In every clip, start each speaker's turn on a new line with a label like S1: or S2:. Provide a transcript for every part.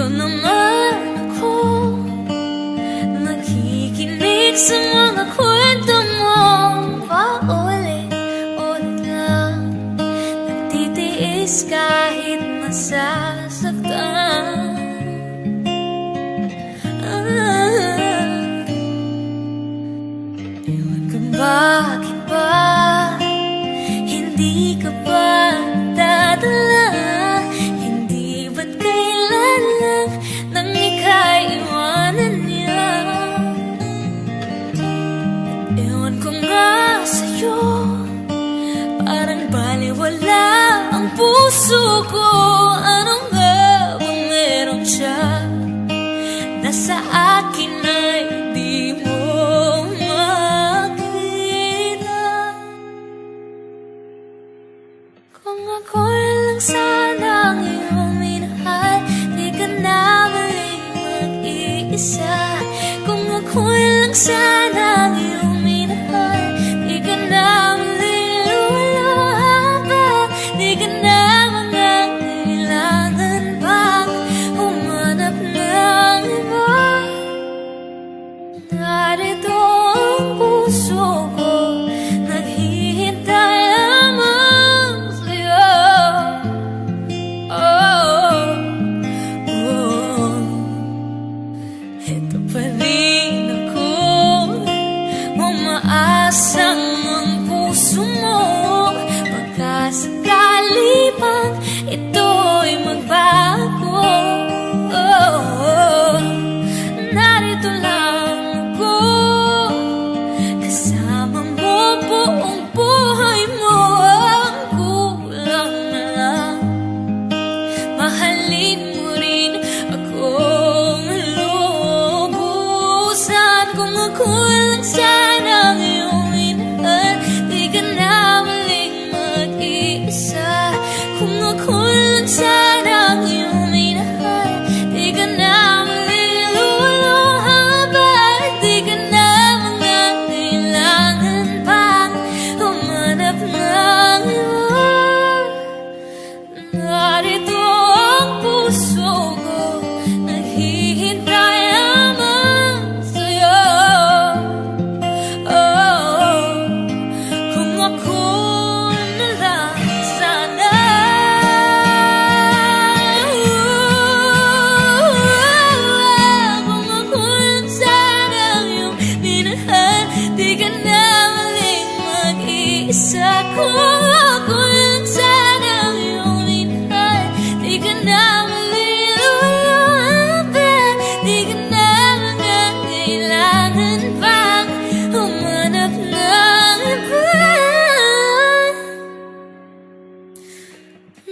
S1: naman ako nakikinig sa mga kwento mo. Paulit-ulit lang nagtitiis kahit masasaktan. Ewan ko bakit ba hindi ka pa dadala. Hindi ba't kailan lang nang ika'y iwanan niya. At ewan ko nga sa'yo, parang baliwala ang puso ko. Ano nga bang meron siya na sa akin ay di mo makita? Kung ako'y lang sanang iyong minahal, di ka na muling mag-iisa. Kung ako'y lang sanang iyong minahal, di ka na muling luluha pa. Di ka na mangangailangan pang humanap ng iba. Narito ang puso ko, naghihintay lamang sa'yo. Ito pa rin ako, umaasang ang puso mo. Pagkasakali pang ito'y magbago, narito lang ako, kasama mo buong buhay mo. Ang kulang na lang, mahalin mo rin akong lubusan. Kung ako lang sanang iyong minahal, di ka na muling mag-iisa. Kung ako lang sanang iyong minahal, di ka na muling luluha pa. Di ka na mangangailangan pang humanap ng iba. Narito ang puso ko, naghihintay lamang sa'yo. Kung ako na lang sana, kung ako lang sana yung minahal, di ka na muling mag-iisa. Kung ako lang sana yung minahal, di ka na muling luluha pa. Di ka na mangangailangan pang humanap ng iba.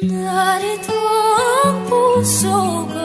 S1: Narito ang puso ko,